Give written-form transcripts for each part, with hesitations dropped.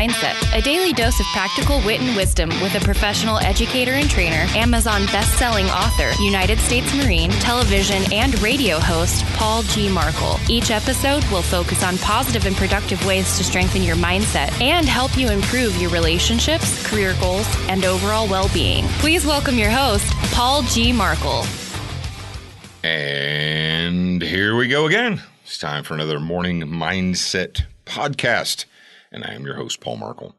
Mindset, a daily dose of practical wit and wisdom with a professional educator and trainer, Amazon best-selling author, United States Marine, television and radio host, Paul G. Merkel. Each episode will focus on positive and productive ways to strengthen your mindset and help you improve your relationships, career goals, and overall well-being. Please welcome your host, Paul G. Merkel. And here we go again. It's time for another morning mindset podcast. And I am your host, Paul Merkel.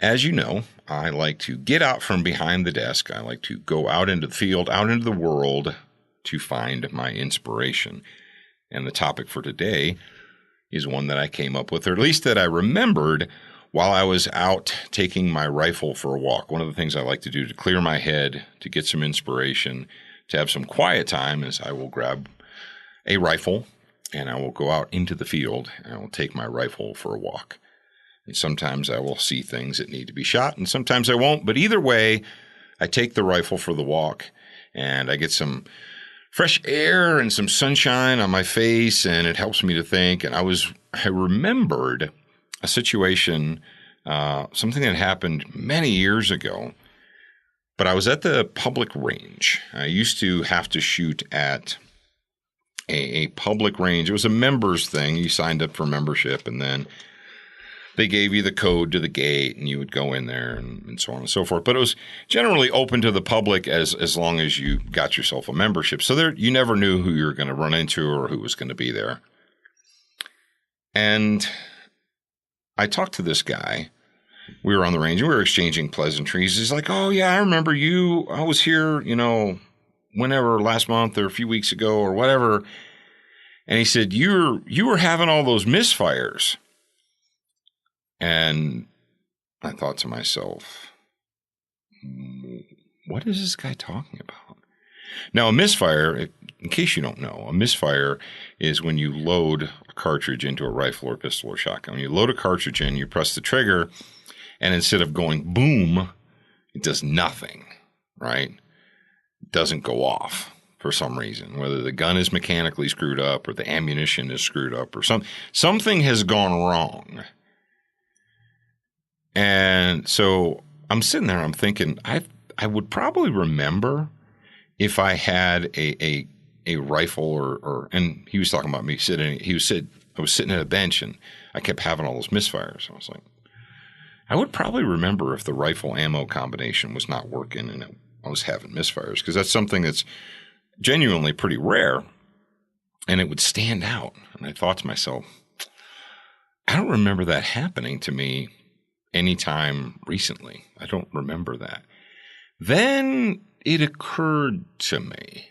As you know, I like to get out from behind the desk. I like to go out into the field, out into the world to find my inspiration. And the topic for today is one that I came up with, or at least that I remembered while I was out taking my rifle for a walk. One of the things I like to do to clear my head, to get some inspiration, to have some quiet time, is I will grab a rifle and I will go out into the field and I will take my rifle for a walk. And sometimes I will see things that need to be shot and sometimes I won't. But either way, I take the rifle for the walk and I get some fresh air and some sunshine on my face and it helps me to think. And I remembered a situation, something that happened many years ago, but I was at the public range. I used to have to shoot at a public range. It was a members thing. You signed up for membership and then they gave you the code to the gate and you would go in there and so on and so forth. But it was generally open to the public as long as you got yourself a membership. So there, you never knew who you were going to run into or who was going to be there. And I talked to this guy. We were on the range and we were exchanging pleasantries. He's like, "Oh yeah, I remember you. I was here, whenever, last month or a few weeks ago or whatever." And he said, you were having all those misfires. And I thought to myself, what is this guy talking about? Now, a misfire, in case you don't know, a misfire is when you load a cartridge into a rifle or pistol or shotgun. When you load a cartridge in, you press the trigger, and instead of going boom, it does nothing, right? It doesn't go off for some reason, whether the gun is mechanically screwed up or the ammunition is screwed up or something has gone wrong. And so I'm sitting there, I'm thinking, I would probably remember if I had a rifle or and he was talking about me I was sitting at a bench and I kept having all those misfires. I was like, I would probably remember if the rifle ammo combination was not working and I was having misfires, because that's something that's genuinely pretty rare and it would stand out. And I thought to myself, I don't remember that happening to me anytime recently. I don't remember that. Then it occurred to me.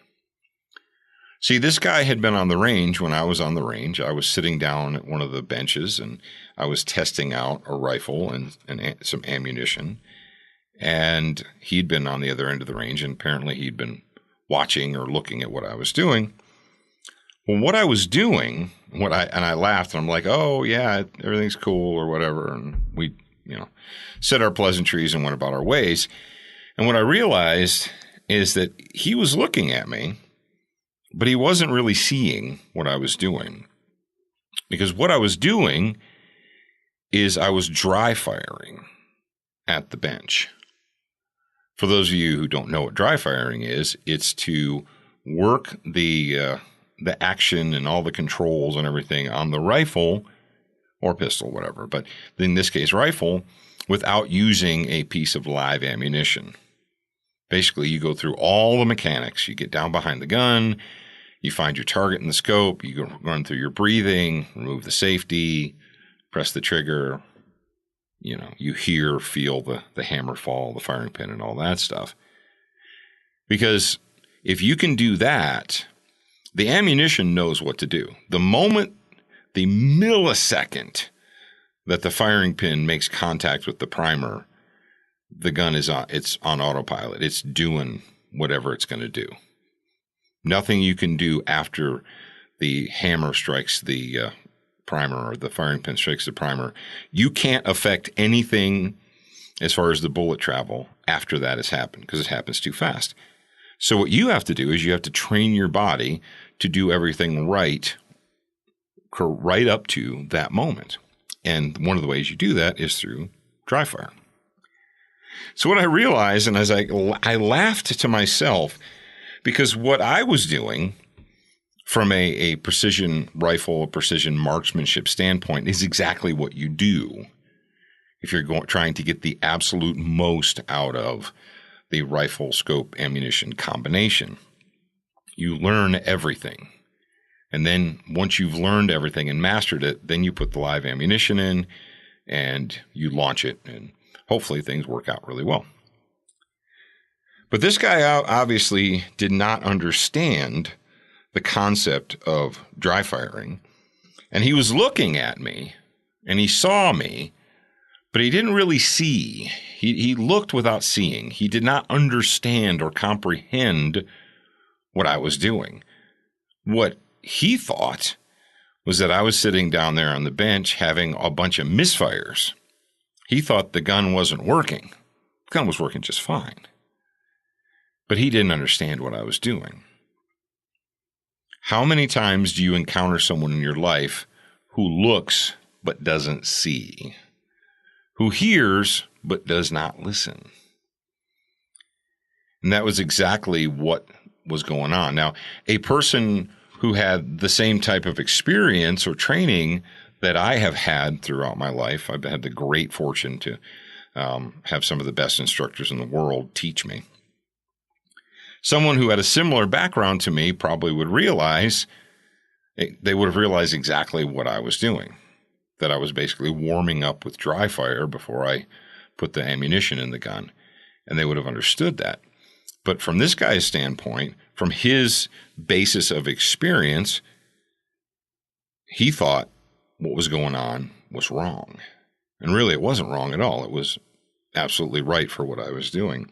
See, this guy had been on the range when I was on the range. I was sitting down at one of the benches and I was testing out a rifle and some ammunition. And he'd been on the other end of the range and apparently he'd been watching or looking at what I was doing. Well, what I was doing, I laughed and I'm like, "Oh yeah, everything's cool," or whatever. And we, said our pleasantries and went about our ways. And what I realized is that he was looking at me, but he wasn't really seeing what I was doing. Because what I was doing is I was dry firing at the bench. For those of you who don't know what dry firing is, it's to work the action and all the controls and everything on the rifle or pistol, whatever, but in this case, rifle, without using a piece of live ammunition. Basically, you go through all the mechanics. You get down behind the gun, you find your target in the scope, you go run through your breathing, remove the safety, press the trigger, you hear, feel the hammer fall, the firing pin, and all that stuff. Because if you can do that, the ammunition knows what to do. The millisecond that the firing pin makes contact with the primer, the gun it's on autopilot. It's doing whatever it's going to do. Nothing you can do after the hammer strikes the primer or the firing pin strikes the primer. You can't affect anything as far as the bullet travel after that has happened, because it happens too fast. So what you have to do is you have to train your body to do everything right up to that moment. And one of the ways you do that is through dry fire. So what I realized, and as I laughed to myself, because what I was doing from a precision rifle, a precision marksmanship standpoint is exactly what you do if you're trying to get the absolute most out of the rifle scope ammunition combination. You learn everything. And then once you've learned everything and mastered it, then you put the live ammunition in and you launch it, and hopefully things work out really well. But this guy obviously did not understand the concept of dry firing. And he was looking at me and he saw me, but he didn't really see. He looked without seeing. He did not understand or comprehend what I was doing. What he thought was that I was sitting down there on the bench having a bunch of misfires. He thought the gun wasn't working. The gun was working just fine. But he didn't understand what I was doing. How many times do you encounter someone in your life who looks but doesn't see? Who hears but does not listen? And that was exactly what was going on. Now, a person who had the same type of experience or training that I have had throughout my life, I've had the great fortune to have some of the best instructors in the world teach me. Someone who had a similar background to me probably would realize, they would have realized exactly what I was doing, that I was basically warming up with dry fire before I put the ammunition in the gun, and they would have understood that. But from this guy's standpoint, from his basis of experience, he thought what was going on was wrong. And really, it wasn't wrong at all. It was absolutely right for what I was doing.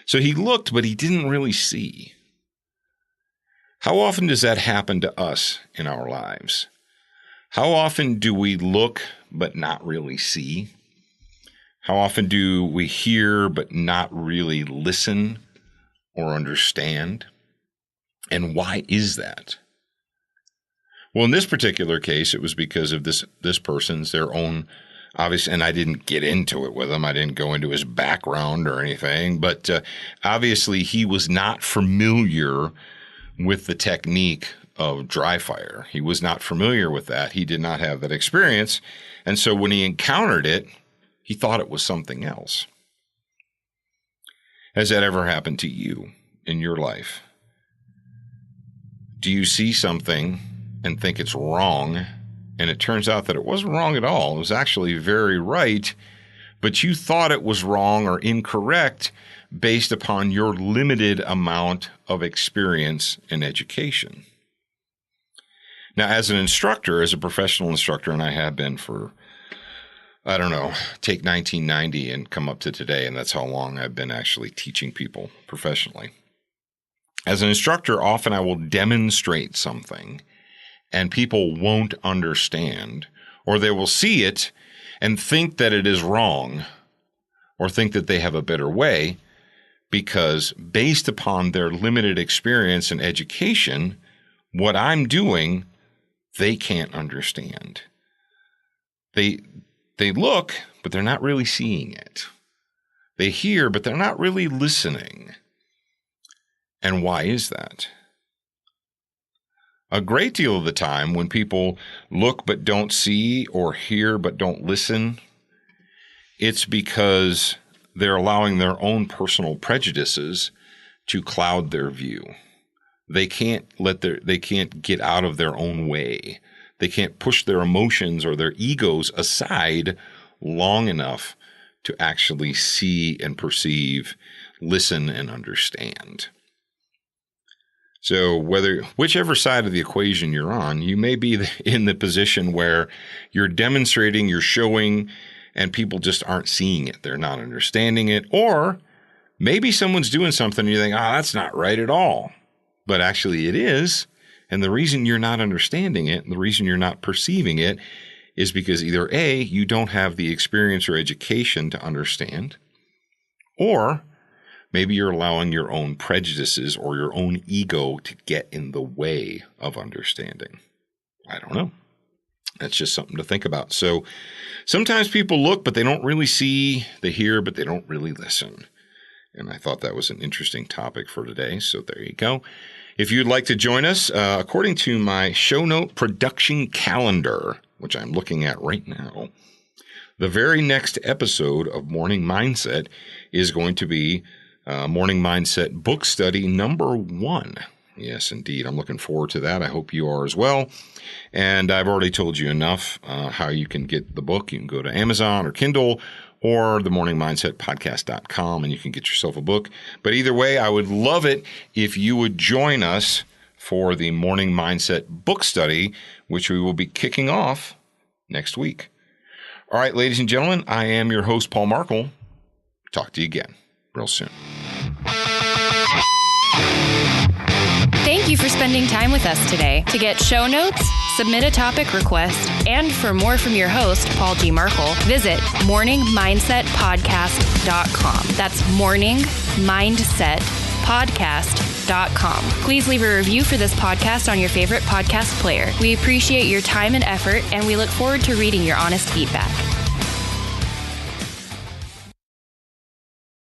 So he looked, but he didn't really see. How often does that happen to us in our lives? How often do we look but not really see? How often do we hear but not really listen or understand? And why is that? Well, in this particular case, it was because of this person's, their own, obviously, and I didn't get into it with him. I didn't go into his background or anything, but obviously he was not familiar with the technique of dry fire. He was not familiar with that. He did not have that experience. And so when he encountered it, he thought it was something else. Has that ever happened to you in your life? Do you see something and think it's wrong, and it turns out that it wasn't wrong at all? It was actually very right, but you thought it was wrong or incorrect based upon your limited amount of experience and education. Now, as an instructor, as a professional instructor, and I have been for, I don't know, take 1990 and come up to today, and that's how long I've been actually teaching people professionally. As an instructor, often I will demonstrate something, and people won't understand, or they will see it and think that it is wrong, or think that they have a better way, because based upon their limited experience and education, what I'm doing, they can't understand. They look, but they're not really seeing it. They hear, but they're not really listening. And why is that? A great deal of the time when people look but don't see or hear but don't listen, it's because they're allowing their own personal prejudices to cloud their view. They can't get out of their own way. They can't push their emotions or their egos aside long enough to actually see and perceive, listen and understand. So whichever side of the equation you're on, you may be in the position where you're demonstrating, you're showing, and people just aren't seeing it. They're not understanding it. Or maybe someone's doing something and you think, that's not right at all. But actually it is. And the reason you're not understanding it, and the reason you're not perceiving it, is because either A, you don't have the experience or education to understand, or maybe you're allowing your own prejudices or your own ego to get in the way of understanding. I don't know. That's just something to think about. So sometimes people look, but they don't really see. They hear, but they don't really listen. And I thought that was an interesting topic for today. So there you go. If you'd like to join us, according to my show note production calendar, which I'm looking at right now, the very next episode of Morning Mindset is going to be Morning Mindset Book Study number 1. Yes, indeed. I'm looking forward to that. I hope you are as well. And I've already told you enough how you can get the book. You can go to Amazon or Kindle or the morningmindsetpodcast.com and you can get yourself a book. But either way, I would love it if you would join us for the Morning Mindset Book Study, which we will be kicking off next week. All right, ladies and gentlemen, I am your host, Paul Merkel. Talk to you again real soon. Thank you for spending time with us today. To get show notes, submit a topic request, and for more from your host, Paul G. Merkel, visit morningmindsetpodcast.com. That's morningmindsetpodcast.com. Please leave a review for this podcast on your favorite podcast player. We appreciate your time and effort, and we look forward to reading your honest feedback.